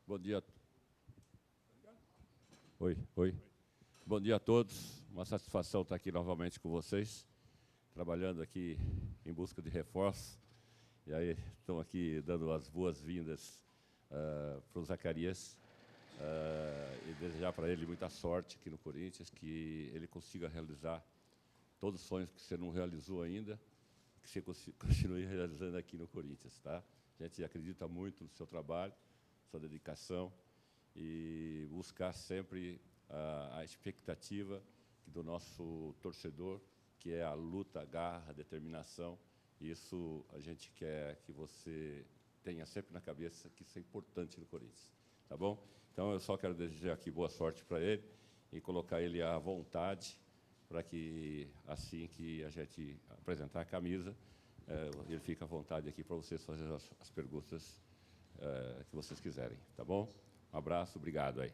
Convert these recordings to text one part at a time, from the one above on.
Bom dia. Oi. Bom dia a todos. Uma satisfação estar aqui novamente com vocês, trabalhando aqui em busca de reforço. E aí, estão aqui dando as boas-vindas para o Zacarias e desejar para ele muita sorte aqui no Corinthians, que ele consiga realizar todos os sonhos que você não realizou ainda, que você continue realizando aqui no Corinthians, tá? A gente acredita muito no seu trabalho, sua dedicação, e buscar sempre a expectativa do nosso torcedor, que é a luta, a garra, a determinação. Isso a gente quer que você tenha sempre na cabeça que isso é importante no Corinthians, tá bom? Então, eu só quero desejar aqui boa sorte para ele e colocar ele à vontade para que, assim que a gente apresentar a camisa, ele fique à vontade aqui para vocês fazerem as perguntas que vocês quiserem, tá bom? Um abraço, obrigado aí.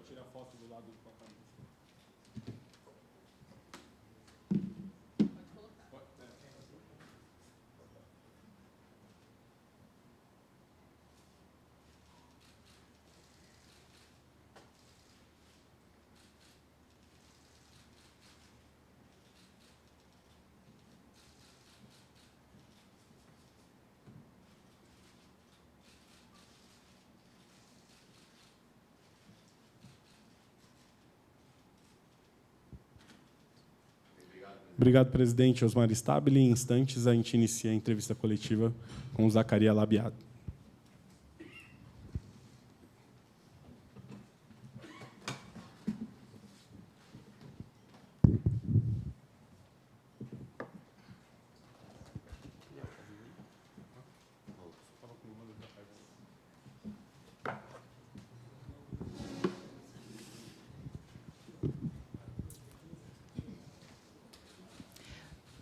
Tira a foto do lado com a camisa. Obrigado, presidente Osmar Stabile. Em instantes, a gente inicia a entrevista coletiva com o Zacarias Labiado.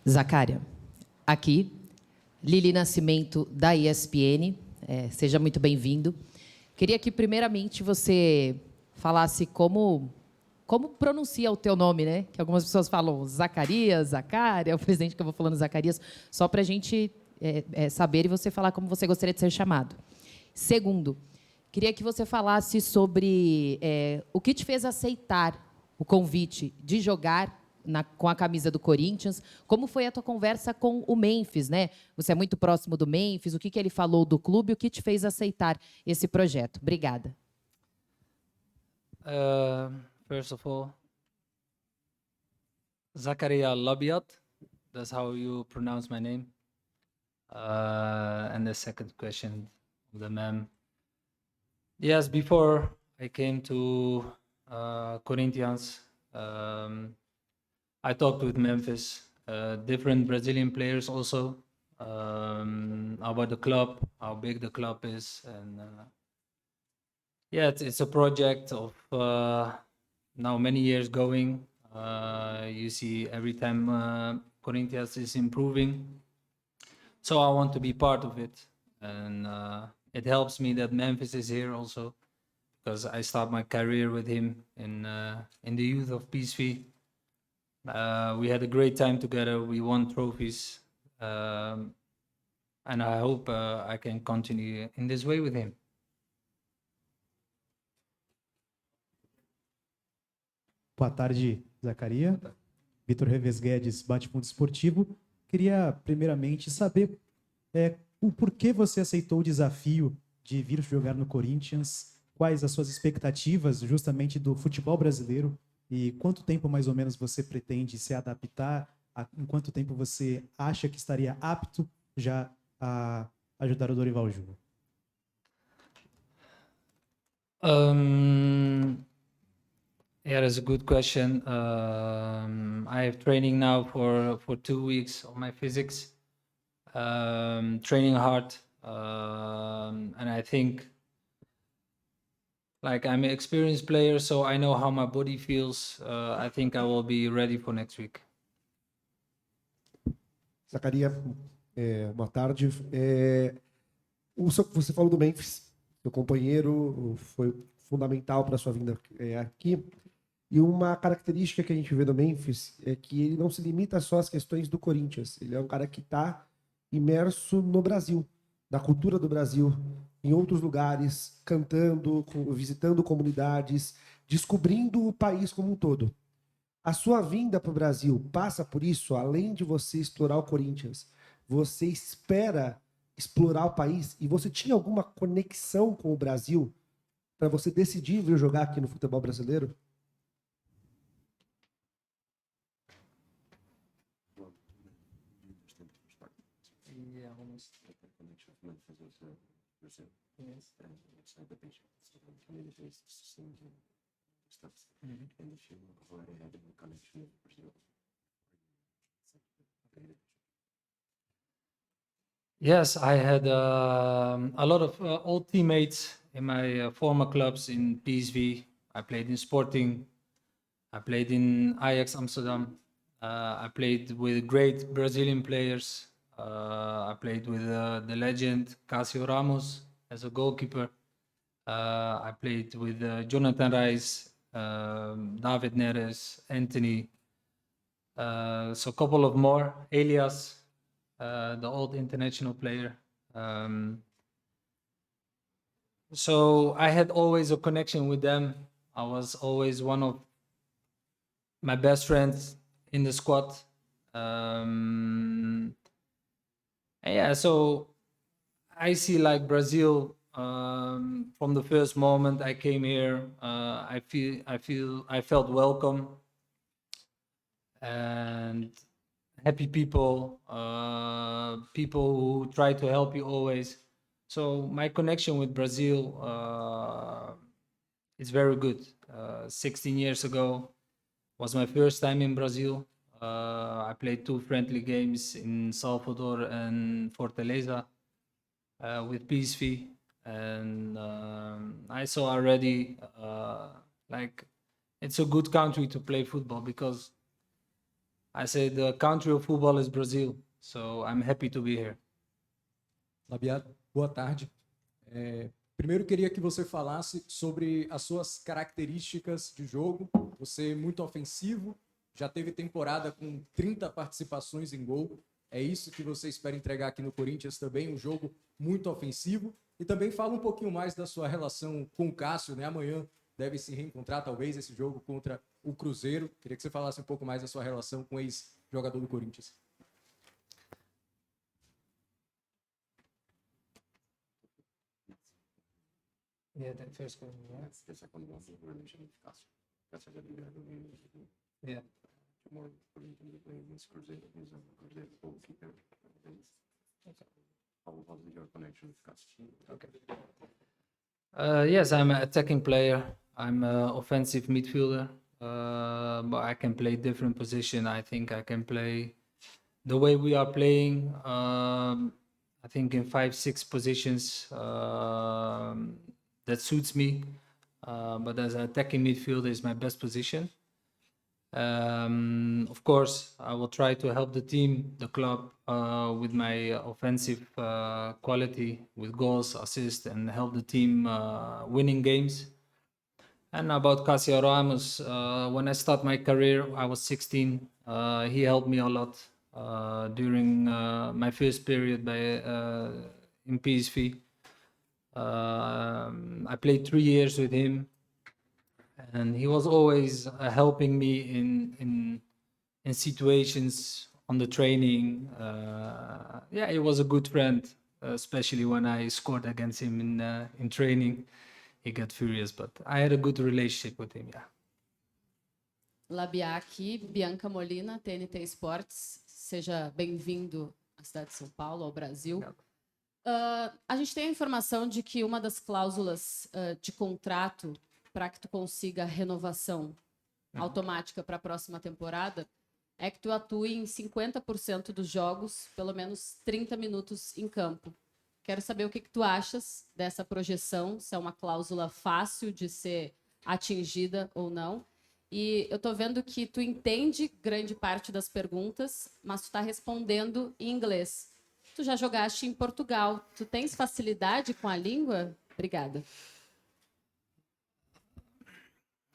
Zacarias, aqui, Lili Nascimento, da ESPN. Seja muito bem-vindo. Queria que, primeiramente, você falasse como pronuncia o teu nome, né? Que algumas pessoas falam Zacarias, Zacarias, o presidente que eu vou falando Zacarias, só para a gente saber e você falar como você gostaria de ser chamado. Segundo, queria que você falasse sobre o que te fez aceitar o convite de jogar com a camisa do Corinthians. Como foi a tua conversa com o Memphis, né? Você é muito próximo do Memphis. O que ele falou do clube? O que te fez aceitar esse projeto? Obrigada. First of all, Zacarias Labiad. That's how you pronounce my name. And the second question of the ma'am. Yes, before I came to Corinthians, I talked with Memphis, different Brazilian players also, about the club, how big the club is, and yeah, it's a project of now many years going. You see every time Corinthians is improving, so I want to be part of it, and it helps me that Memphis is here also, because I start my career with him in the youth of PSV. We had a great time together. We won trophies, and I hope I can continue in this way with him. Boa tarde, Zacarias. Vitor Reves Guedes, Bate-Fundo Esportivo. Queria, primeiramente, saber o porquê você aceitou o desafio de vir jogar no Corinthians, quais as suas expectativas justamente do futebol brasileiro e quanto tempo, mais ou menos, você pretende se adaptar, em quanto tempo você acha que estaria apto já a ajudar o Dorival Júnior? Yeah, that's a good question. I have training now for 2 weeks on my physics, training hard, and I think like I'm an experienced player, so I know how my body feels. I think I will be ready for next week. Zacaria, boa tarde. Você falou do Memphis, seu companheiro foi fundamental para a sua vinda aqui. E uma característica que a gente vê do Memphis é que ele não se limita só às questões do Corinthians. Ele é um cara que está imerso no Brasil, na cultura do Brasil, em outros lugares, cantando, visitando comunidades, descobrindo o país como um todo. A sua vinda para o Brasil passa por isso, além de você explorar o Corinthians, você espera explorar o país e você tinha alguma conexão com o Brasil para você decidir vir jogar aqui no futebol brasileiro? Yes, I had a lot of old teammates in my former clubs in PSV. I played in Sporting. I played in Ajax Amsterdam. I played with great Brazilian players. I played with the legend Cássio Ramos as a goalkeeper. I played with Jonathan Reis, David Neres, Anthony. So a couple of more. Elias, the old international player. So I had always a connection with them. I was always one of my best friends in the squad. And yeah, so I see like Brazil from the first moment I came here. I felt welcome and happy people, people who try to help you always. So my connection with Brazil is very good. 16 years ago was my first time in Brazil. I played 2 friendly games in Salvador and Fortaleza with PSV, and I saw already like it's a good country to play football because I say the country of football is Brazil, so I'm happy to be here. Labiat, boa tarde. Primeiro queria que você falasse sobre as suas características de jogo. Você é muito ofensivo, já teve temporada com 30 participações em gol. É isso que você espera entregar aqui no Corinthians também, um jogo muito ofensivo. E também fala um pouquinho mais da sua relação com o Cássio, né? Amanhã deve se reencontrar, talvez, esse jogo contra o Cruzeiro. Queria que você falasse um pouco mais da sua relação com o ex-jogador do Corinthians. Yeah, the first one. Yeah. Yeah. Okay. Yes, I'm an attacking player. I'm an offensive midfielder, but I can play different position. I think I can play the way we are playing. I think in 5-6 positions. That suits me, but as an attacking midfielder is my best position. Of course, I will try to help the team, the club, with my offensive quality, with goals, assists, and help the team winning games. And about Cássio Ramos, when I started my career, I was 16. He helped me a lot during my first period in PSV. I played 3 years with him, and he was always helping me in situations on the training. Yeah, he was a good friend, especially when I scored against him in training. He got furious, but I had a good relationship with him. Yeah. Labiat aqui, Bianca Molina, TNT Esportes. Seja bem-vindo à cidade de São Paulo, ao Brasil. A gente tem a informação de que uma das cláusulas de contrato para que tu consiga renovação automática para a próxima temporada é que tu atue em 50% dos jogos, pelo menos 30 minutos em campo. Quero saber o que tu achas dessa projeção, se é uma cláusula fácil de ser atingida ou não. E eu tô vendo que tu entende grande parte das perguntas, mas tu tá respondendo em inglês. Tu já jogaste em Portugal. Tu tens facilidade com a língua? Obrigada.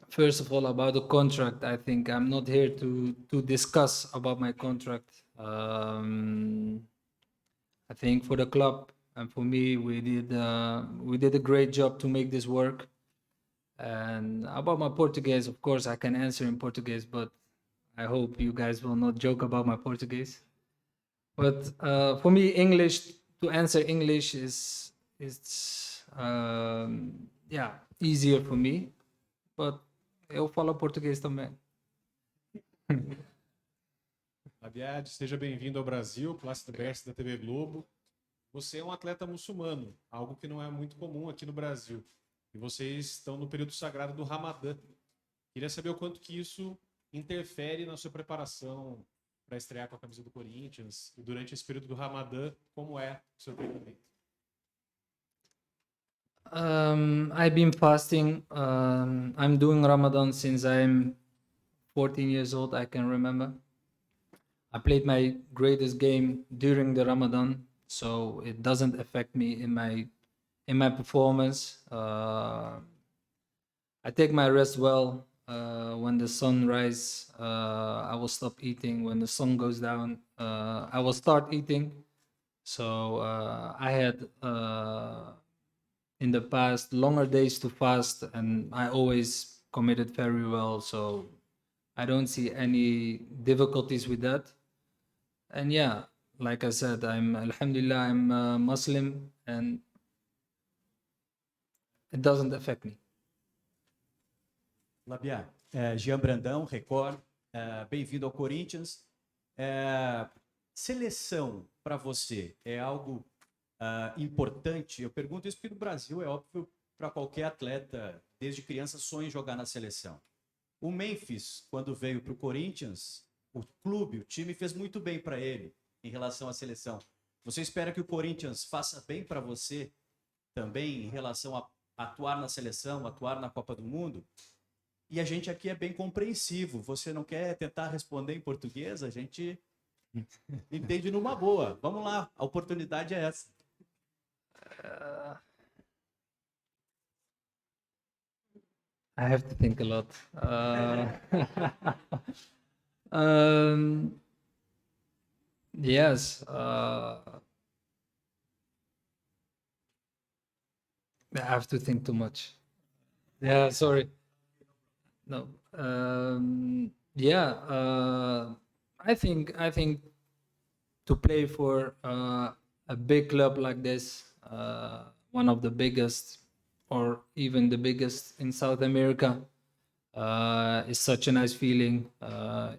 First of all, about the contract, I think I'm not here to discuss about my contract. I think for the club and for me, we did a great job to make this work. And about my Portuguese, of course, I can answer in Portuguese, but I hope you guys will not joke about my Portuguese. But for me, English, to answer English is yeah, easier for me. But eu falo português também. Labiad, seja bem-vindo ao Brasil, classe do BS da TV Globo. Você é um atleta muçulmano, algo que não é muito comum aqui no Brasil. E vocês estão no período sagrado do Ramadã. Queria saber o quanto que isso interfere na sua preparação para estrear com a camisa do Corinthians. E durante esse período do Ramadã, como é o seu treinamento? I've been fasting. I'm doing Ramadan since I'm 14 years old, I can remember. I played my greatest game during the Ramadan, so it doesn't affect me in my performance. I take my rest well. When the sun rises, I will stop eating. When the sun goes down, I will start eating. So I had in the past longer days to fast, and I always committed very well. So I don't see any difficulties with that. And yeah, like I said, Alhamdulillah, I'm Muslim, and it doesn't affect me. Labiá, Jean Brandão, Record, bem-vindo ao Corinthians. Seleção para você é algo importante? Eu pergunto isso porque no Brasil é óbvio para qualquer atleta, desde criança, sonha em jogar na seleção. O Memphis, quando veio para o Corinthians, o clube, o time fez muito bem para ele em relação à seleção. Você espera que o Corinthians faça bem para você também em relação a atuar na seleção, atuar na Copa do Mundo? E a gente aqui é bem compreensivo. Você não quer tentar responder em português? A gente entende numa boa. Vamos lá, a oportunidade é essa. I have to think a lot. Yes. I have to think too much. Yeah, sorry. No. Yeah. I think to play for a big club like this, one of the biggest, or even the biggest in South America, is such a nice feeling.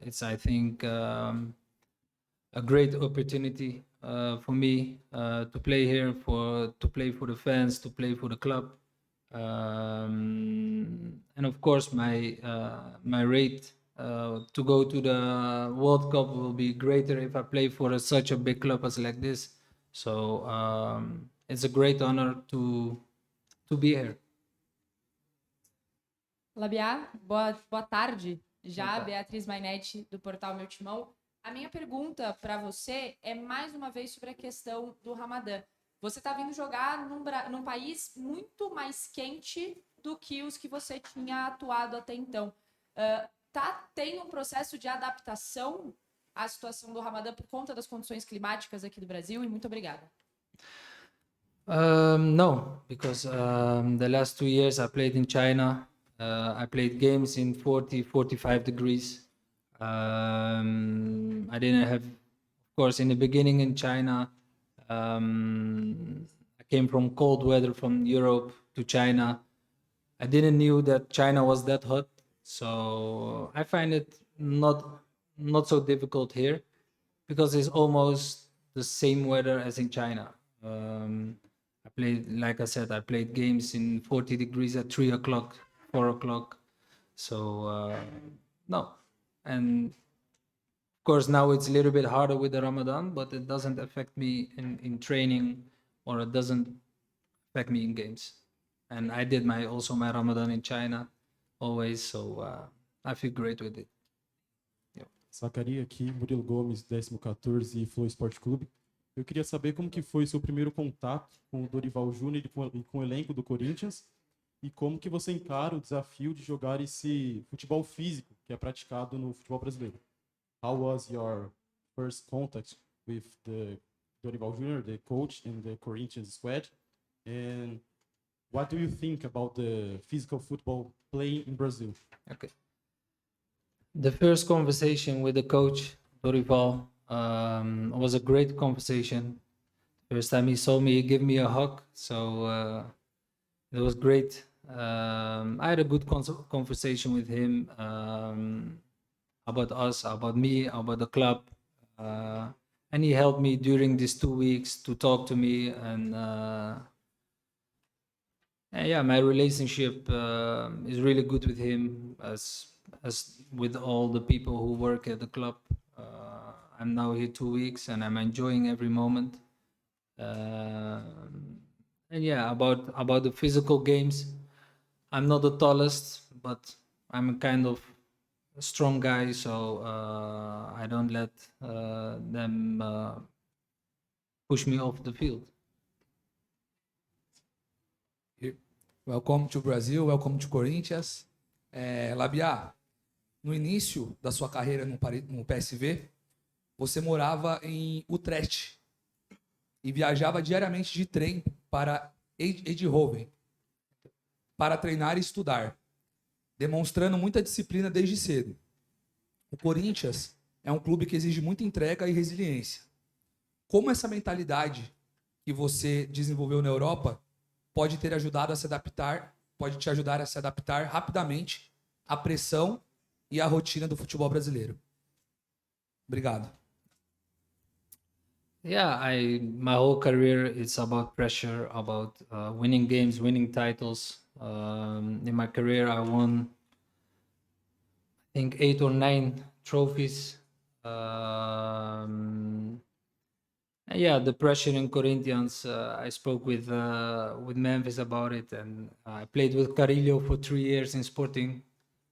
It's, I think, a great opportunity for me to play here, to play for the fans, to play for the club. And of course, my rate to go to the World Cup will be greater if I play for such a big club as like this. So it's a great honor to be here. Labiá, boa tarde. Já, Beatriz Mainetti, do portal Meu Timão. A minha pergunta para você é mais uma vez sobre a questão do Ramadã. Você está vindo jogar num país muito mais quente do que os que você tinha atuado até então. Tem um processo de adaptação à situação do Ramadã por conta das condições climáticas aqui do Brasil? E muito obrigada. No, because the last 2 years I played in China. I played games in 40, 45 degrees. I didn't have, of course, in the beginning in China, I came from cold weather from Europe to China. I didn't knew that China was that hot, so I find it not so difficult here because it's almost the same weather as in China. I played, like I said, I played games in 40 degrees at 3 o'clock, 4 o'clock. So, no. And of course, now it's a little bit harder with the Ramadan, but it doesn't affect me in training, or it doesn't affect me in games. And I did also my Ramadan in China always, so I feel great with it. Zacaria aqui, Murilo Gomes, 14º Flow Esporte Clube. Eu queria saber como que foi seu primeiro contato com o Dorival Júnior e com o elenco do Corinthians, e como que você encara o desafio de jogar esse futebol físico que é praticado no futebol brasileiro. How was your first contact with the Dorival Júnior, the coach in the Corinthians squad? And what do you think about the physical football playing in Brazil? Okay. The first conversation with the coach, Dorival, was a great conversation. First time he saw me, he gave me a hug, so it was great. I had a good conversation with him about us, about me, about the club, and he helped me during these 2 weeks to talk to me, and yeah, my relationship is really good with him, as with all the people who work at the club. I'm now here 2 weeks, and I'm enjoying every moment. And yeah, about the physical games, I'm not the tallest, but I'm a kind of strong guy, so I don't let them push me off the field. Welcome to Brazil, welcome to Corinthians. Labiá, no início da sua carreira no PSV, você morava em Utrecht e viajava diariamente de trem para Eindhoven para treinar e estudar, demonstrando muita disciplina desde cedo. O Corinthians é um clube que exige muita entrega e resiliência. Como essa mentalidade que você desenvolveu na Europa pode te ajudar a se adaptar rapidamente à pressão e à rotina do futebol brasileiro? Obrigado. Yeah, my whole career is about pressure, about winning games, winning titles. In my career, I won, I think, 8 or 9 trophies. Yeah, the pressure in Corinthians. I spoke with Memphis about it, and I played with Carillo for 3 years in Sporting,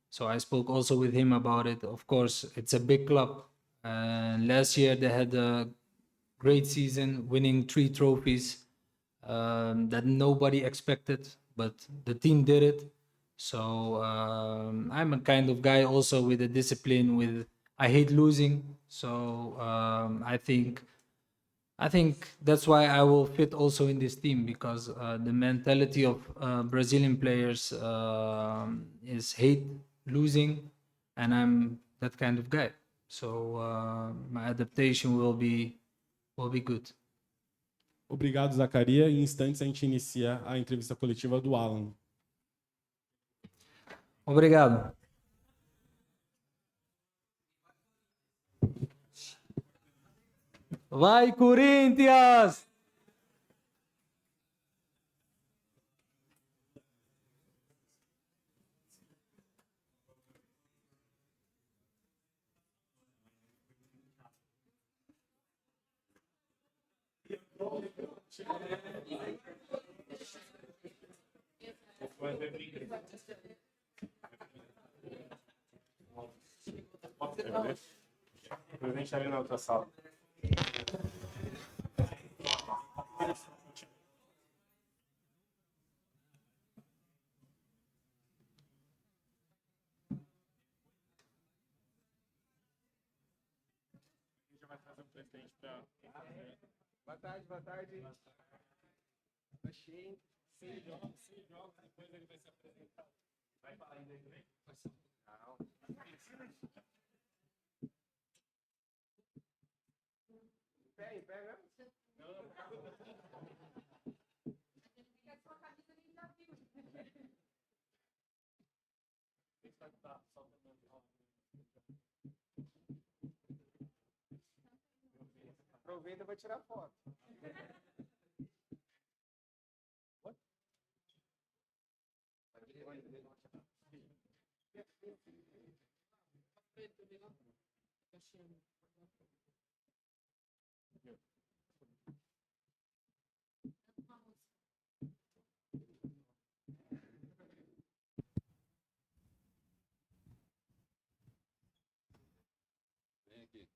so I spoke also with him about it. Of course, it's a big club, and last year they had a great season, winning 3 trophies that nobody expected, but the team did it. So I'm a kind of guy also with a discipline. I hate losing, so I think that's why I will fit also in this team, because the mentality of Brazilian players is hate losing, and I'm that kind of guy. So my adaptation will be good. Obrigado, Zacaria. Em instantes a gente inicia a entrevista coletiva do Alan. Obrigado. Vai, Corinthians! Presente ali na outra sala. Boa tarde, boa tarde. Achei. 6 jogos, depois ele vai se apresentar. Vai falar ainda aí também? Não. Em pé mesmo? Não. Aproveita para tirar foto. Vem aqui.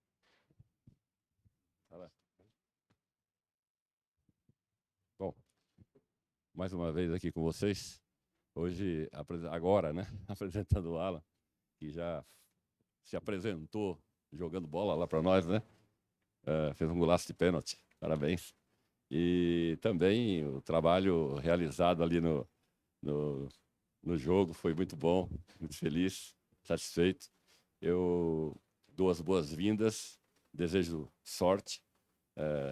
Tá lá. Bom, mais uma vez aqui com vocês. Hoje, agora, né? Apresentando o Alan, que já se apresentou jogando bola lá para nós, né? Fez um golaço de pênalti. Parabéns. E também o trabalho realizado ali no jogo foi muito bom, muito feliz, satisfeito. Eu dou as boas-vindas, desejo sorte,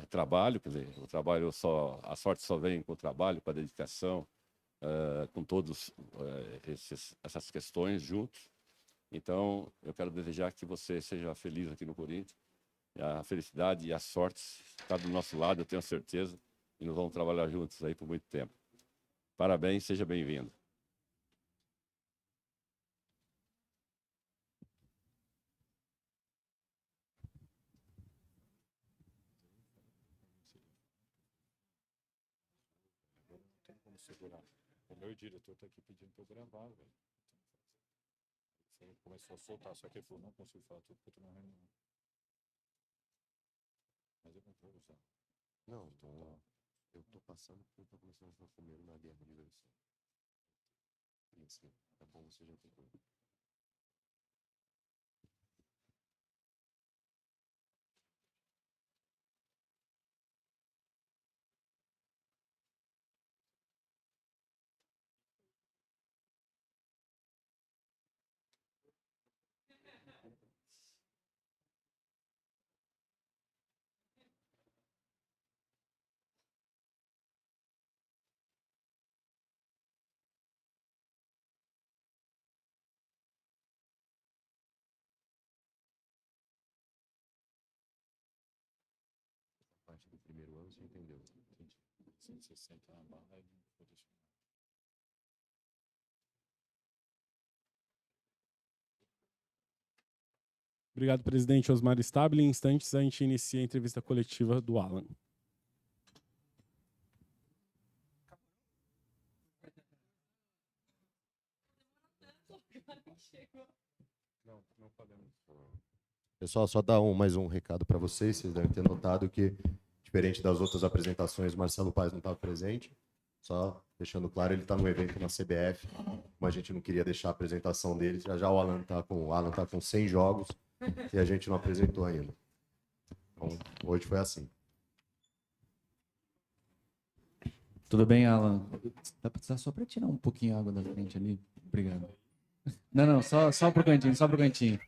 trabalho, quer dizer, a sorte só vem com o trabalho, com a dedicação, com todos essas questões juntos. Então, eu quero desejar que você seja feliz aqui no Corinthians. A felicidade e a sorte está do nosso lado, eu tenho certeza, e nós vamos trabalhar juntos aí por muito tempo. Parabéns, seja bem-vindo. Segurar. O meu diretor tá aqui pedindo pra eu gravar, velho. Ele começou a soltar, só que ele falou, não consigo falar tudo porque eu tô na reunião. Mas eu não vou usar. Não, então, eu tô passando porque eu tô começando a falar primeiro na guerra de versão. Isso, é bom você já ter coisa. A parte do primeiro ano você entendeu. Entendi. 160 na barra e não vou deixar. Obrigado, presidente Osmar Stabile. Em instantes, a gente inicia a entrevista coletiva do Alan. Não podemos. Pessoal, só dar mais um recado para vocês. Vocês devem ter notado que, diferente das outras apresentações, Marcelo Paes não estava presente. Só deixando claro, ele está no evento na CBF. Como a gente não queria deixar a apresentação dele, já o Alan está com 100 jogos e a gente não apresentou ainda. Então, hoje foi assim. Tudo bem, Alan? Dá só para tirar um pouquinho a água da frente ali? Obrigado. Não, só pro cantinho, só pro cantinho.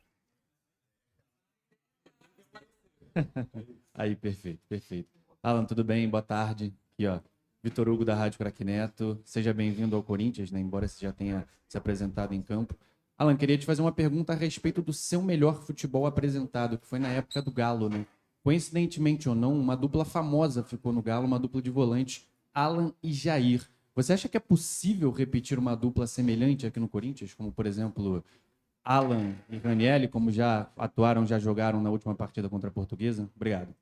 Aí, perfeito. Alan, tudo bem? Boa tarde. Aqui, ó, Vitor Hugo da Rádio Craque Neto. Seja bem-vindo ao Corinthians, né? Embora você já tenha se apresentado em campo. Alan, queria te fazer uma pergunta a respeito do seu melhor futebol apresentado, que foi na época do Galo, né? Coincidentemente ou não, uma dupla famosa ficou no Galo, uma dupla de volantes, Alan e Jair. Você acha que é possível repetir uma dupla semelhante aqui no Corinthians? Como, por exemplo, Alan e Ranieri, como já atuaram, já jogaram na última partida contra a Portuguesa? Obrigado.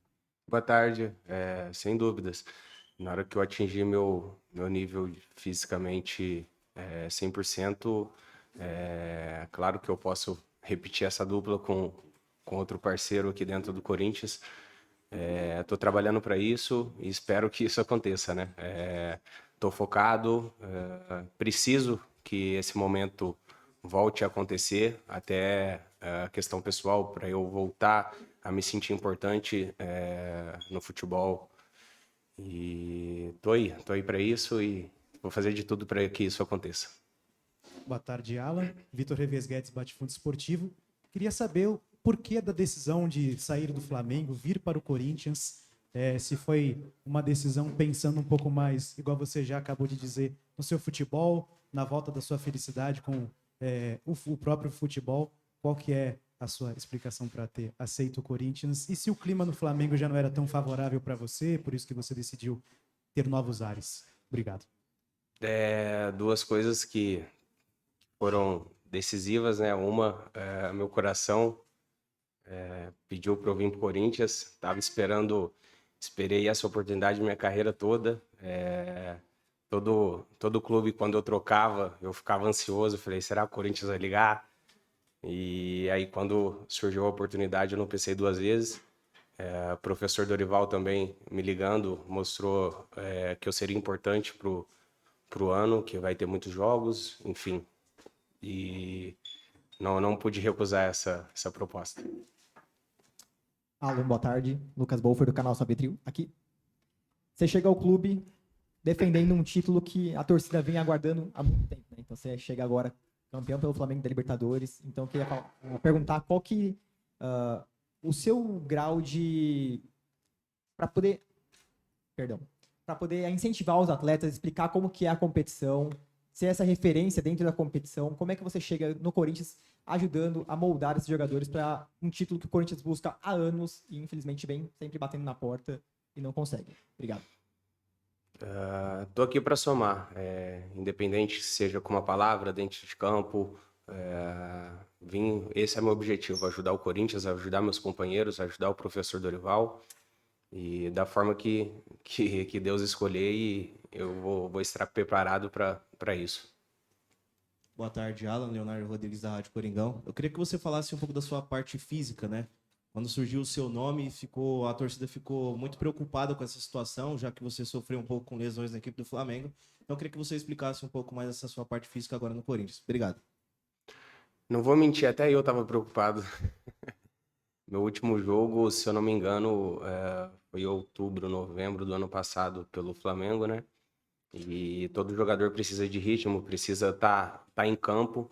Boa tarde, sem dúvidas. Na hora que eu atingi meu nível fisicamente 100%, claro que eu posso repetir essa dupla com outro parceiro aqui dentro do Corinthians. Estou trabalhando para isso e espero que isso aconteça, né? Estou focado, preciso que esse momento volte a acontecer, até a questão pessoal, para eu voltar a me sentir importante no futebol. E tô aí para isso e vou fazer de tudo para que isso aconteça. Boa tarde, Alan. Vitor Reves Guedes, Bate-Fundo Esportivo. Queria saber o porquê da decisão de sair do Flamengo, vir para o Corinthians. Se foi uma decisão pensando um pouco mais, igual você já acabou de dizer, no seu futebol, na volta da sua felicidade com o próprio futebol. Qual que é a sua explicação para ter aceito o Corinthians? E se o clima no Flamengo já não era tão favorável para você, por isso que você decidiu ter novos ares? Obrigado. Duas coisas que foram decisivas, né? Uma, meu coração pediu para eu vir para o Corinthians. Esperei essa oportunidade minha carreira toda. Todo clube, quando eu trocava, eu ficava ansioso. Falei, será que o Corinthians vai ligar? E aí, quando surgiu a oportunidade, eu não pensei duas vezes. O professor Dorival também me ligando, mostrou que eu seria importante pro ano, que vai ter muitos jogos, enfim. E não pude recusar essa proposta. Alan, boa tarde. Lucas Bolfer, do canal Sabetril, aqui. Você chega ao clube defendendo um título que a torcida vem aguardando há muito tempo, né? Então você chega agora campeão pelo Flamengo da Libertadores. Então eu queria perguntar qual que o seu grau de... para poder incentivar os atletas, explicar como que é a competição, ser essa referência dentro da competição, como é que você chega no Corinthians ajudando a moldar esses jogadores para um título que o Corinthians busca há anos e infelizmente vem sempre batendo na porta e não consegue. Obrigado. Tô aqui para somar, independente seja com uma palavra dentro de campo, esse é meu objetivo, ajudar o Corinthians, ajudar meus companheiros, ajudar o professor Dorival, e da forma que Deus escolher, e eu vou estar preparado para isso. Boa tarde, Alan. Leonardo Rodrigues, da Rádio Coringão. Eu queria que você falasse um pouco da sua parte física, né? Quando surgiu o seu nome, a torcida ficou muito preocupada com essa situação, já que você sofreu um pouco com lesões na equipe do Flamengo. Então eu queria que você explicasse um pouco mais essa sua parte física agora no Corinthians. Obrigado. Não vou mentir, até eu estava preocupado. Meu último jogo, se eu não me engano, foi em outubro, novembro do ano passado pelo Flamengo, né? E todo jogador precisa de ritmo, precisa estar em campo.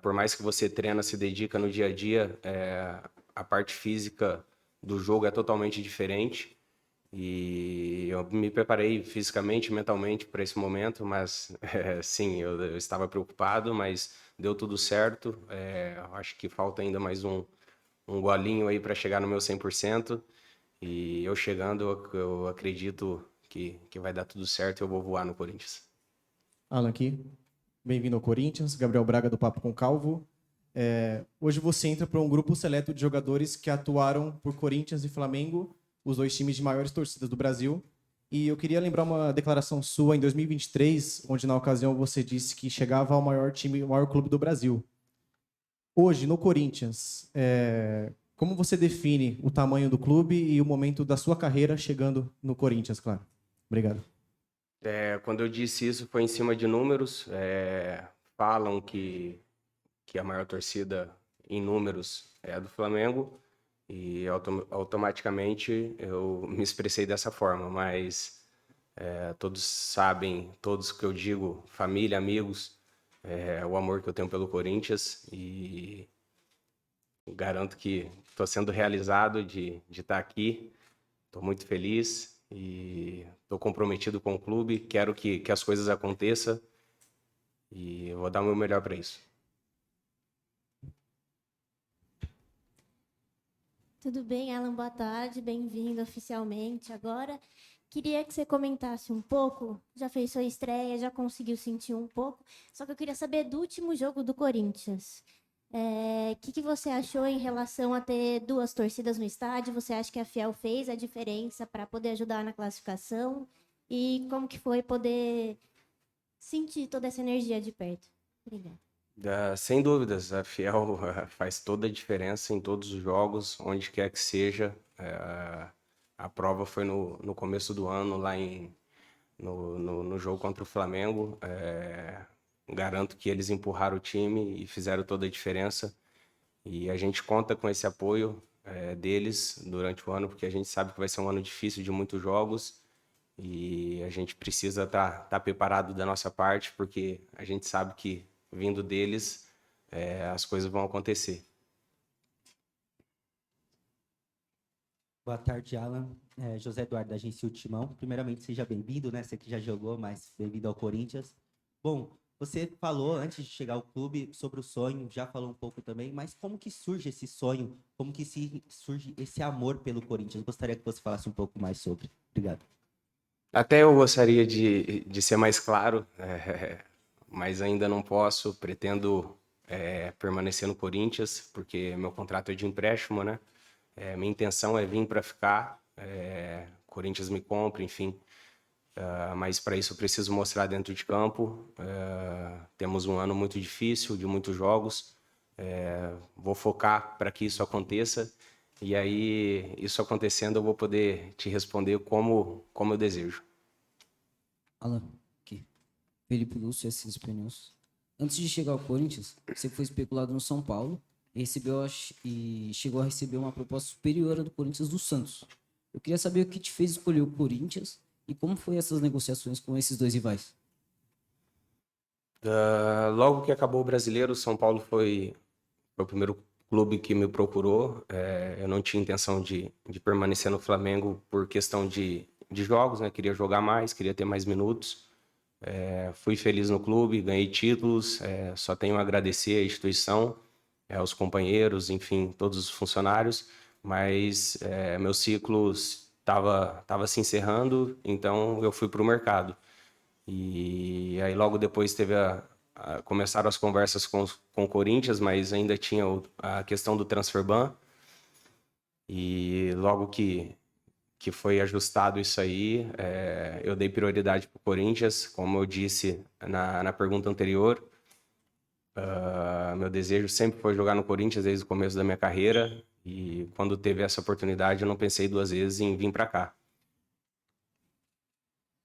Por mais que você treina, se dedica no dia a dia, a parte física do jogo é totalmente diferente. E eu me preparei fisicamente, mentalmente para esse momento, mas sim, eu estava preocupado, mas deu tudo certo. Acho que falta ainda mais um golinho aí para chegar no meu 100%. E eu chegando, eu acredito que vai dar tudo certo e eu vou voar no Corinthians. Alan aqui, bem-vindo ao Corinthians, Gabriel Braga do Papo com Calvo. Hoje você entra para um grupo seleto de jogadores que atuaram por Corinthians e Flamengo, os dois times de maiores torcidas do Brasil. E eu queria lembrar uma declaração sua em 2023, onde na ocasião você disse que chegava ao maior clube do Brasil. Hoje, no Corinthians, como você define o tamanho do clube e o momento da sua carreira chegando no Corinthians, claro? Obrigado. Quando eu disse isso, foi em cima de números. Falam que a maior torcida em números é a do Flamengo, e automaticamente eu me expressei dessa forma, mas todos sabem, todos que eu digo, família, amigos, o amor que eu tenho pelo Corinthians, e garanto que estou sendo realizado de estar aqui, estou muito feliz e estou comprometido com o clube, quero que as coisas aconteçam e eu vou dar o meu melhor para isso. Tudo bem, Alan? Boa tarde, bem-vindo oficialmente agora. Queria que você comentasse um pouco, já fez sua estreia, já conseguiu sentir um pouco, só que eu queria saber do último jogo do Corinthians. Que você achou em relação a ter duas torcidas no estádio? Você acha que a Fiel fez a diferença para poder ajudar na classificação? E como que foi poder sentir toda essa energia de perto? Obrigada. Sem dúvidas, a Fiel faz toda a diferença em todos os jogos, onde quer que seja. A prova foi no começo do ano, lá no jogo contra o Flamengo. Garanto que eles empurraram o time e fizeram toda a diferença. E a gente conta com esse apoio deles durante o ano, porque a gente sabe que vai ser um ano difícil de muitos jogos. E a gente precisa estar preparado da nossa parte, porque a gente sabe que vindo deles, as coisas vão acontecer. Boa tarde, Alan. José Eduardo, da agência Timão. Primeiramente, seja bem-vindo, né? Você que já jogou, mas bem-vindo ao Corinthians. Bom, você falou, antes de chegar ao clube, sobre o sonho, já falou um pouco também, mas como que surge esse sonho? Como que surge esse amor pelo Corinthians? Gostaria que você falasse um pouco mais sobre. Obrigado. Até eu gostaria de ser mais claro, mas ainda não posso. Pretendo permanecer no Corinthians, porque meu contrato é de empréstimo, né? Minha intenção é vir para ficar, Corinthians me compra, enfim. Mas para isso eu preciso mostrar dentro de campo. Temos um ano muito difícil, de muitos jogos. Vou focar para que isso aconteça. E aí, isso acontecendo, eu vou poder te responder como eu desejo. Alan, aqui. Felipe Lúcio, SC Pneus. Antes de chegar ao Corinthians, você foi especulado no São Paulo e chegou a receber uma proposta superior à do Corinthians do Santos. Eu queria saber o que te fez escolher o Corinthians e como foi essas negociações com esses dois rivais. Logo que acabou o Brasileiro, o São Paulo foi o primeiro clube que me procurou. Eu não tinha intenção de permanecer no Flamengo por questão de jogos, né? Queria jogar mais, queria ter mais minutos. Fui feliz no clube, ganhei títulos. Só tenho a agradecer à instituição, aos companheiros, enfim, todos os funcionários. Mas meu ciclo estava se encerrando, então eu fui para o mercado. E aí logo depois começaram as conversas com o Corinthians, mas ainda tinha a questão do transfer ban. E logo que foi ajustado isso aí, eu dei prioridade para o Corinthians. Como eu disse na pergunta anterior, meu desejo sempre foi jogar no Corinthians desde o começo da minha carreira. E quando teve essa oportunidade, eu não pensei duas vezes em vir para cá.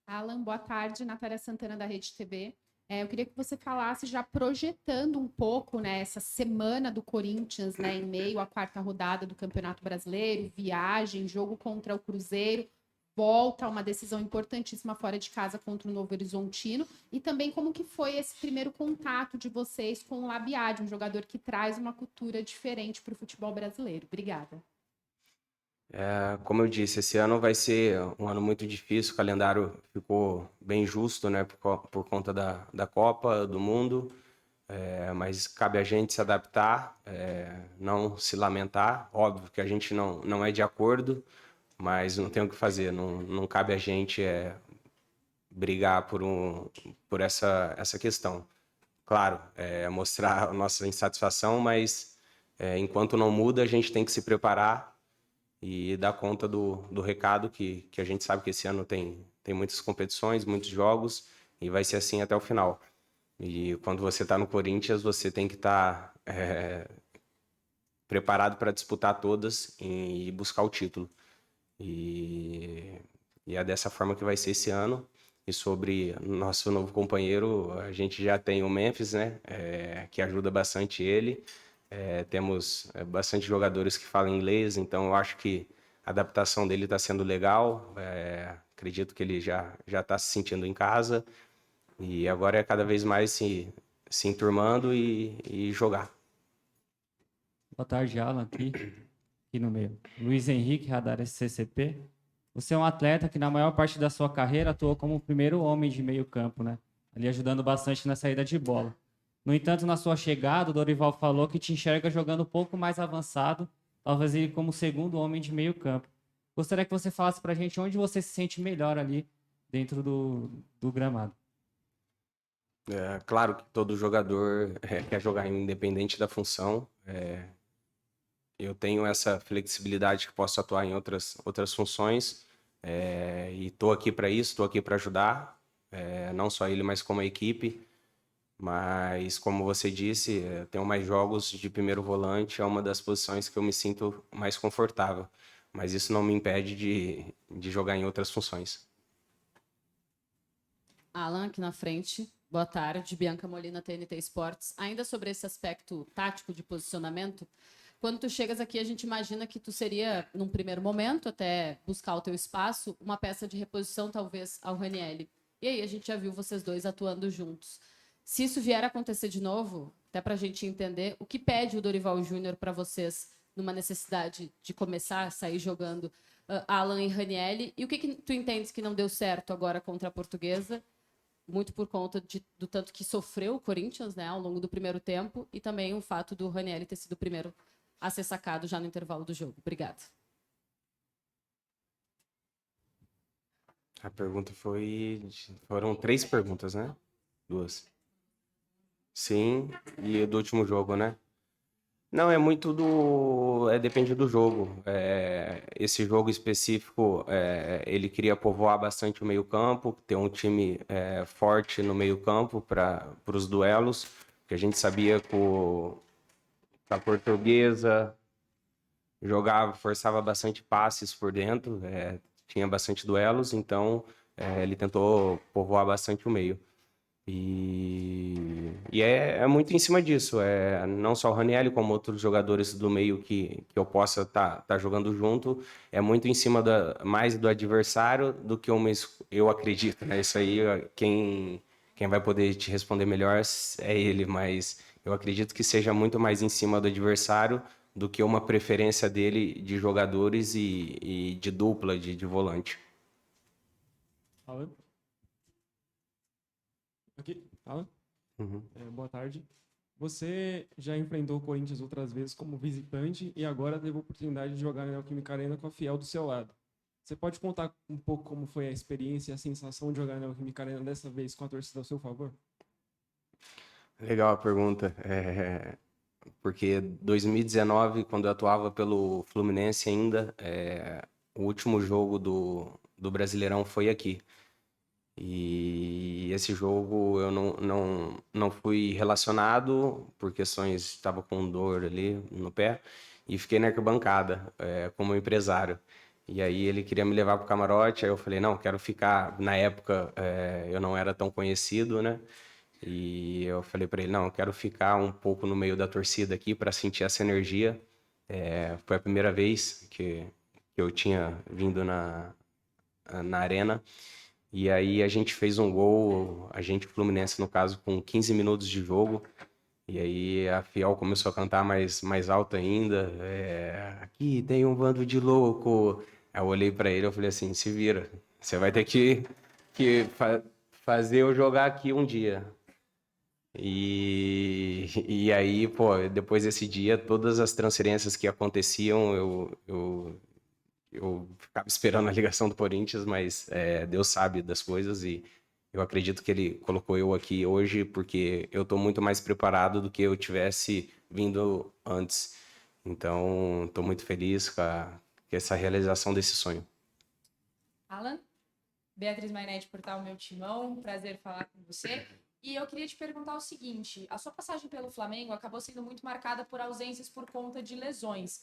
Alan, boa tarde. Natália Santana, da Rede TV. Eu queria que você falasse, já projetando um pouco, né, essa semana do Corinthians, né, em meio à quarta rodada do Campeonato Brasileiro, viagem, jogo contra o Cruzeiro, volta a uma decisão importantíssima fora de casa contra o Novo Horizontino, e também como que foi esse primeiro contato de vocês com o Labiad, um jogador que traz uma cultura diferente para o futebol brasileiro. Obrigada. Como eu disse, esse ano vai ser um ano muito difícil, o calendário ficou bem justo, né, por conta da Copa do Mundo, mas cabe a gente se adaptar, não se lamentar. Óbvio que a gente não é de acordo, mas não tem o que fazer, não cabe a gente brigar por essa questão. Claro, mostrar a nossa insatisfação, mas enquanto não muda, a gente tem que se preparar e dar conta do recado que a gente sabe que esse ano tem muitas competições, muitos jogos, e vai ser assim até o final. E quando você está no Corinthians, você tem que estar preparado para disputar todas e buscar o título. E é dessa forma que vai ser esse ano. E sobre nosso novo companheiro, a gente já tem o Memphis, né, que ajuda bastante ele. Temos bastante jogadores que falam inglês, então eu acho que a adaptação dele está sendo legal. Acredito que ele já está se sentindo em casa. E agora é cada vez mais se enturmando e jogar. Boa tarde, Alan, aqui no meio. Luiz Henrique, Radar SCCP. Você é um atleta que na maior parte da sua carreira atuou como o primeiro homem de meio campo, né? Ali ajudando bastante na saída de bola. No entanto, na sua chegada, o Dorival falou que te enxerga jogando um pouco mais avançado, talvez ele como segundo homem de meio campo. Gostaria que você falasse pra gente onde você se sente melhor ali dentro do gramado. Claro que todo jogador quer jogar independente da função. Eu tenho essa flexibilidade que posso atuar em outras funções. E estou aqui para isso, estou aqui para ajudar, não só ele, mas como a equipe. Mas, como você disse, tenho mais jogos de primeiro volante, é uma das posições que eu me sinto mais confortável. Mas isso não me impede de jogar em outras funções. Alan, aqui na frente. Boa tarde. Bianca Molina, TNT Esportes. Ainda sobre esse aspecto tático de posicionamento, quando tu chegas aqui, a gente imagina que tu seria, num primeiro momento, até buscar o teu espaço, uma peça de reposição, talvez, ao Ranieri. E aí, a gente já viu vocês dois atuando juntos. Se isso vier a acontecer de novo, até para a gente entender, o que pede o Dorival Júnior para vocês numa necessidade de começar a sair jogando Alan e Ranieri? E o que tu entendes que não deu certo agora contra a Portuguesa? Muito por conta do tanto que sofreu o Corinthians, né, ao longo do primeiro tempo, e também o fato do Ranieri ter sido o primeiro a ser sacado já no intervalo do jogo. Obrigada. A pergunta foram 3 perguntas, né? 2. Sim, e do último jogo, né? Não, é muito do. Depende do jogo. Esse jogo específico, ele queria povoar bastante o meio-campo, ter um time forte no meio-campo para os duelos, que a gente sabia que a Portuguesa jogava, forçava bastante passes por dentro, tinha bastante duelos, então ele tentou povoar bastante o meio. E é muito em cima disso, não só o Ranieri, como outros jogadores do meio que eu possa tá jogando junto, é muito em cima mais do adversário do que eu acredito, né? Isso aí, quem vai poder te responder melhor é ele, mas eu acredito que seja muito mais em cima do adversário do que uma preferência dele de jogadores e de dupla, de volante. Alan? Aqui, Alan? Uhum. Boa tarde. Você já enfrentou o Corinthians outras vezes como visitante e agora teve a oportunidade de jogar na Neoquímica Arena com a Fiel do seu lado. Você pode contar um pouco como foi a experiência e a sensação de jogar na Neoquímica Arena dessa vez com a torcida ao seu favor? Legal a pergunta. Porque 2019, quando eu atuava pelo Fluminense ainda, o último jogo do Brasileirão foi aqui. E esse jogo eu não fui relacionado por questões, estava com dor ali no pé e fiquei na arquibancada como empresário. E aí ele queria me levar para o camarote, aí eu falei, não, quero ficar. Na época eu não era tão conhecido, né? E eu falei para ele, não, eu quero ficar um pouco no meio da torcida aqui para sentir essa energia. Foi a primeira vez que eu tinha vindo na arena. E aí a gente fez um gol, a gente Fluminense no caso, com 15 minutos de jogo. E aí a Fiel começou a cantar mais alto ainda. Aqui tem um bando de louco. Aí eu olhei para ele e falei assim, se vira, você vai ter que fazer eu jogar aqui um dia. E aí, pô, depois desse dia, todas as transferências que aconteciam, eu ficava esperando a ligação do Corinthians, mas Deus sabe das coisas e eu acredito que ele colocou eu aqui hoje porque eu estou muito mais preparado do que eu tivesse vindo antes. Então, estou muito feliz com essa realização desse sonho. Alan, Beatriz Mainetti, Portal Meu Timão, prazer falar com você. E eu queria te perguntar o seguinte, a sua passagem pelo Flamengo acabou sendo muito marcada por ausências por conta de lesões.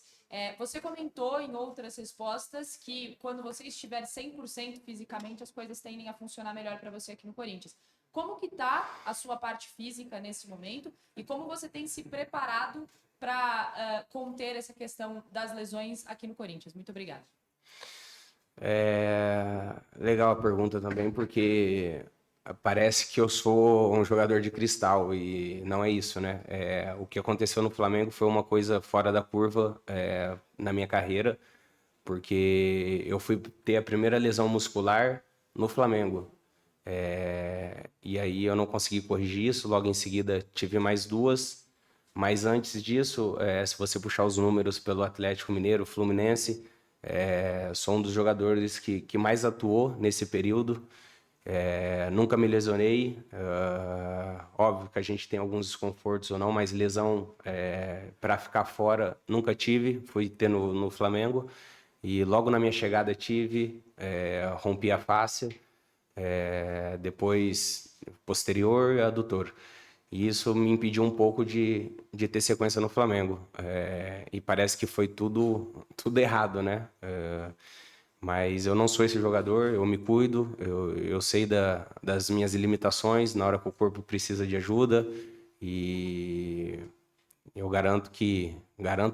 Você comentou em outras respostas que quando você estiver 100% fisicamente, as coisas tendem a funcionar melhor para você aqui no Corinthians. Como que tá a sua parte física nesse momento e como você tem se preparado para conter essa questão das lesões aqui no Corinthians? Muito obrigada. Legal a pergunta também, porque parece que eu sou um jogador de cristal e não é isso, né? O que aconteceu no Flamengo foi uma coisa fora da curva na minha carreira, porque eu fui ter a primeira lesão muscular no Flamengo. E aí eu não consegui corrigir isso, logo em seguida tive mais duas, mas antes disso, se você puxar os números pelo Atlético Mineiro, Fluminense, sou um dos jogadores que mais atuou nesse período. Nunca me lesionei, óbvio que a gente tem alguns desconfortos ou não, mas lesão para ficar fora nunca tive, fui ter no Flamengo e logo na minha chegada tive, rompi a face, depois posterior adutor. E isso me impediu um pouco de ter sequência no Flamengo. E parece que foi tudo errado, né? Mas eu não sou esse jogador, eu me cuido, eu sei das minhas limitações na hora que o corpo precisa de ajuda e eu garanto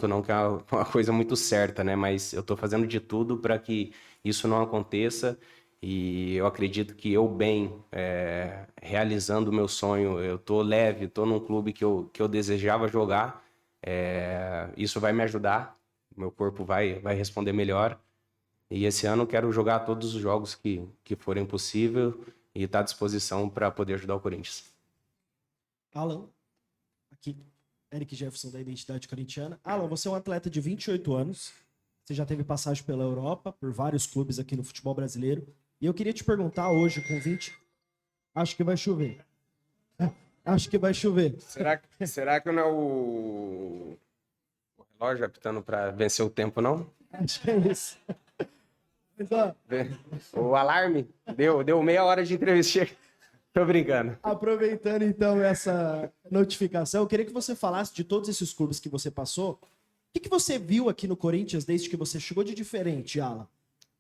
não que é uma coisa muito certa, né? Mas eu estou fazendo de tudo para que isso não aconteça e eu acredito que eu bem, realizando o meu sonho, eu estou leve, estou num clube que eu desejava jogar, isso vai me ajudar, meu corpo vai responder melhor. E esse ano eu quero jogar todos os jogos que forem possível e estar à disposição para poder ajudar o Corinthians. Alan, aqui, Eric Jefferson da Identidade Corintiana. Alan, você é um atleta de 28 anos, você já teve passagem pela Europa, por vários clubes aqui no futebol brasileiro. E eu queria te perguntar hoje, com 20... Acho que vai chover. Acho que vai chover. Será que não é o relógio apitando para vencer o tempo, não? Acho que é isso. Mas, ó, O alarme? Deu meia hora de entrevista. Tô brincando. aproveitando então essa notificação, eu queria que você falasse de todos esses clubes que você passou. O que você viu aqui no Corinthians desde que você chegou de diferente, Alan?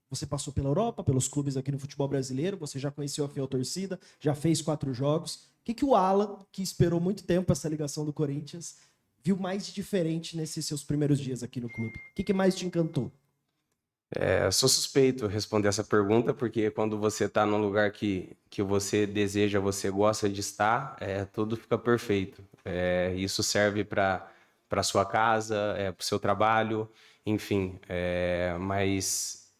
Você passou pela Europa, pelos clubes aqui no futebol brasileiro, você já conheceu a fiel torcida, já fez 4 jogos. O que o Alan, que esperou muito tempo essa ligação do Corinthians, viu mais de diferente nesses seus primeiros dias aqui no clube? O que mais te encantou? Sou suspeito responder essa pergunta, porque quando você está num lugar que você deseja, você gosta de estar, tudo fica perfeito. Isso serve para sua casa, para o seu trabalho, enfim. Mas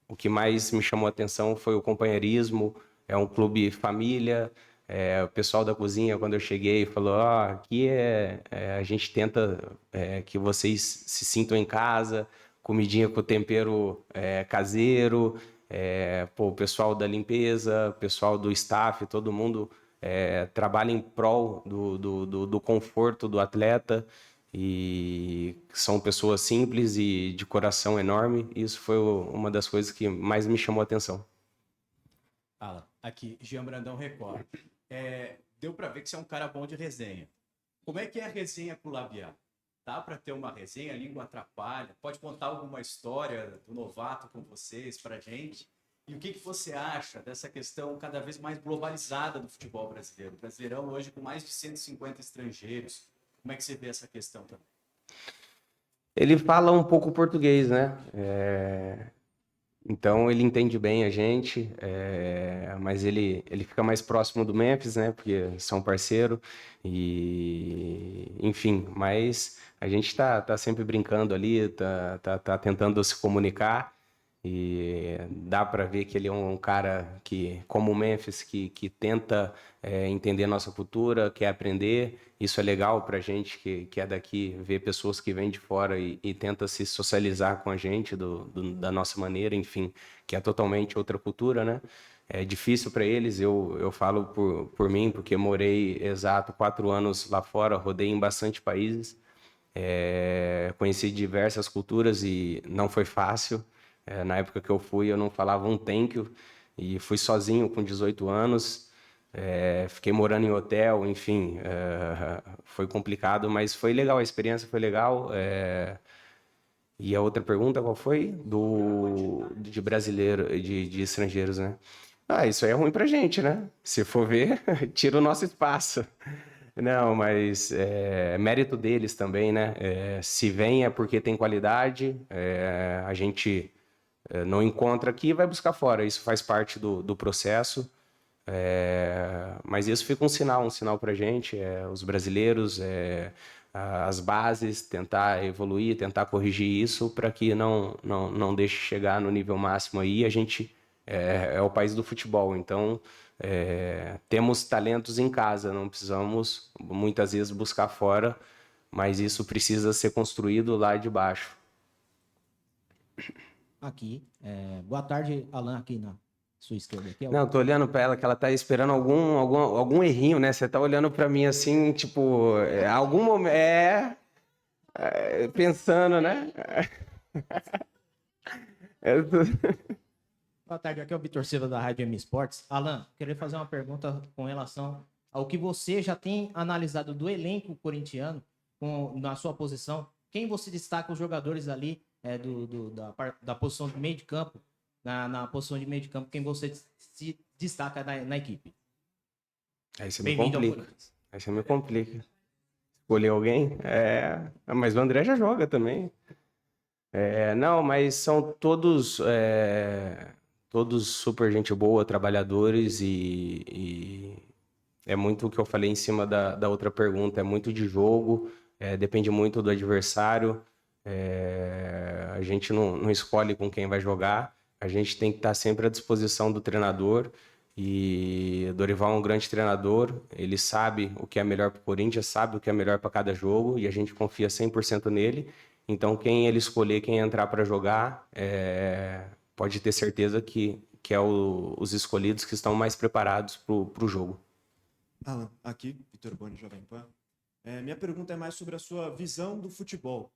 o que mais me chamou a atenção foi o companheirismo. É um clube família. O pessoal da cozinha, quando eu cheguei, falou: aqui a gente tenta que vocês se sintam em casa. Comidinha com tempero caseiro, o pessoal da limpeza, o pessoal do staff, todo mundo trabalha em prol do conforto do atleta, e são pessoas simples e de coração enorme. Isso foi uma das coisas que mais me chamou a atenção. Alan, aqui, Jean Brandão Record. Deu para ver que você é um cara bom de resenha. Como é que é a resenha com o Labiá? Dá para ter uma resenha, a língua atrapalha? Pode contar alguma história do novato com vocês pra gente? E o que você acha dessa questão cada vez mais globalizada do futebol brasileiro? O Brasileirão hoje com mais de 150 estrangeiros. Como é que você vê essa questão também? Ele fala um pouco português, né? Então ele entende bem a gente, mas ele fica mais próximo do Memphis, né? Porque são parceiro e enfim, mas a gente tá sempre brincando ali, tá tentando se comunicar, e dá para ver que ele é um cara que, como o Memphis, que tenta entender nossa cultura, quer aprender. Isso é legal pra gente que é daqui, ver pessoas que vêm de fora e tenta se socializar com a gente da nossa maneira, enfim, que é totalmente outra cultura, né? É difícil para eles, eu falo por mim, porque morei exato 4 anos lá fora, rodei em bastante países, conheci diversas culturas e não foi fácil. Na época que eu fui, eu não falava um thank you, e fui sozinho com 18 anos, fiquei morando em hotel, enfim, foi complicado, mas foi legal, a experiência foi legal. E a outra pergunta, qual foi? De brasileiro, de estrangeiros, né? Isso aí é ruim pra gente, né? Se for ver, tira o nosso espaço. Não, mas é mérito deles também, né? Se vem é porque tem qualidade, a gente não encontra aqui e vai buscar fora. Isso faz parte do processo. Mas isso fica um sinal pra gente, os brasileiros, as bases, tentar evoluir, tentar corrigir isso para que não deixe chegar no nível máximo aí. A gente é o país do futebol, então temos talentos em casa, não precisamos muitas vezes buscar fora, mas isso precisa ser construído lá de baixo. Aqui, boa tarde, Alan, aqui na sua esquerda. Aqui Não, tô olhando para ela, que ela tá esperando algum errinho, né? Você tá olhando para mim assim, tipo, algum momento, pensando, né? Boa tarde, aqui é o Vitor Silva da Rádio M Sports. Alan, queria fazer uma pergunta com relação ao que você já tem analisado do elenco corintiano na sua posição. Quem você destaca os jogadores ali da posição de meio de campo, na posição de meio de campo, quem você se destaca na equipe? Aí você me complica. Escolher alguém? Mas o André já joga também. Não, mas são todos super gente boa, trabalhadores, e é muito o que eu falei em cima da outra pergunta, é muito de jogo, depende muito do adversário, a gente não escolhe com quem vai jogar, a gente tem que estar sempre à disposição do treinador, e Dorival é um grande treinador, ele sabe o que é melhor para o Corinthians, sabe o que é melhor para cada jogo, e a gente confia 100% nele. Então, quem ele escolher, quem entrar para jogar, pode ter certeza que é os escolhidos que estão mais preparados para o jogo. Alan, aqui, Vitor Boni, Jovem Pan. Minha pergunta é mais sobre a sua visão do futebol.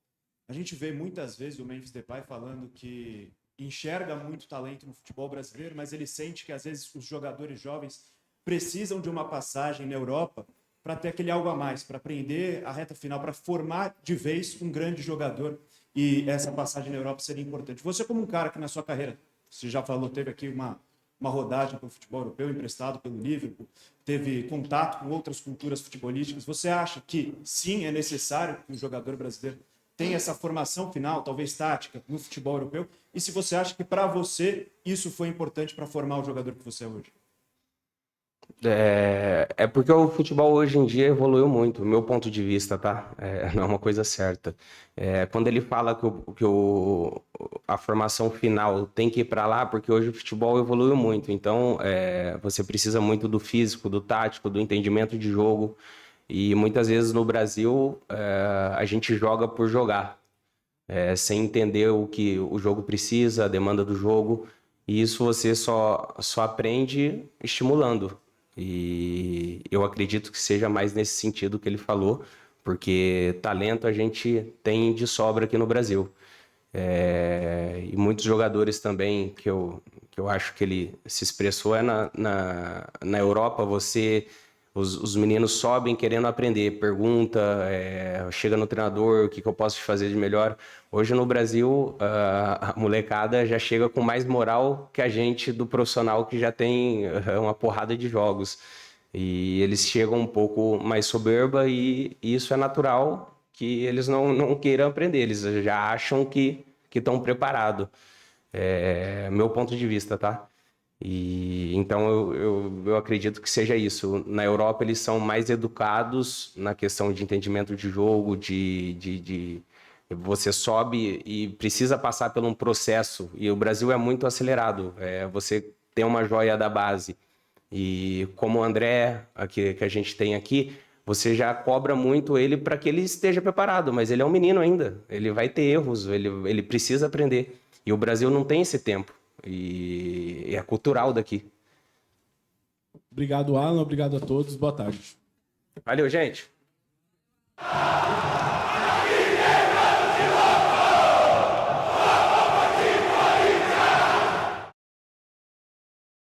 A gente vê muitas vezes o Memphis Depay falando que enxerga muito talento no futebol brasileiro, mas ele sente que às vezes os jogadores jovens precisam de uma passagem na Europa para ter aquele algo a mais, para aprender a reta final, para formar de vez um grande jogador. E essa passagem na Europa seria importante. Você, como um cara que na sua carreira, você já falou, teve aqui uma rodagem pelo futebol europeu, emprestado pelo Liverpool, teve contato com outras culturas futebolísticas. Você acha que, sim, é necessário que um jogador brasileiro tenha essa formação final, talvez tática, no futebol europeu? E se você acha que, para você, isso foi importante para formar o jogador que você é hoje? É porque o futebol hoje em dia evoluiu muito, do meu ponto de vista, tá? Não é uma coisa certa. Quando ele fala que a formação final tem que ir para lá, porque hoje o futebol evoluiu muito. Então, você precisa muito do físico, do tático, do entendimento de jogo. E muitas vezes no Brasil, a gente joga por jogar, sem entender o que o jogo precisa, a demanda do jogo. E isso você só aprende estimulando. E eu acredito que seja mais nesse sentido que ele falou, porque talento a gente tem de sobra aqui no Brasil. E muitos jogadores também que eu acho que ele se expressou na Europa, os meninos sobem querendo aprender, pergunta, chega no treinador, o que eu posso fazer de melhor. Hoje no Brasil, a molecada já chega com mais moral que a gente do profissional que já tem uma porrada de jogos. E eles chegam um pouco mais soberba e isso é natural que eles não queiram aprender, eles já acham que estão preparados. Meu ponto de vista, tá? E então eu acredito que seja isso. Na Europa eles são mais educados na questão de entendimento de jogo, de você sobe e precisa passar por um processo. E o Brasil é muito acelerado. Você tem uma joia da base. E como o André, que a gente tem aqui, você já cobra muito ele para que ele esteja preparado. Mas ele é um menino ainda. Ele vai ter erros, ele precisa aprender. E o Brasil não tem esse tempo. E é cultural daqui. Obrigado, Alan. Obrigado a todos. Boa tarde. Valeu, gente.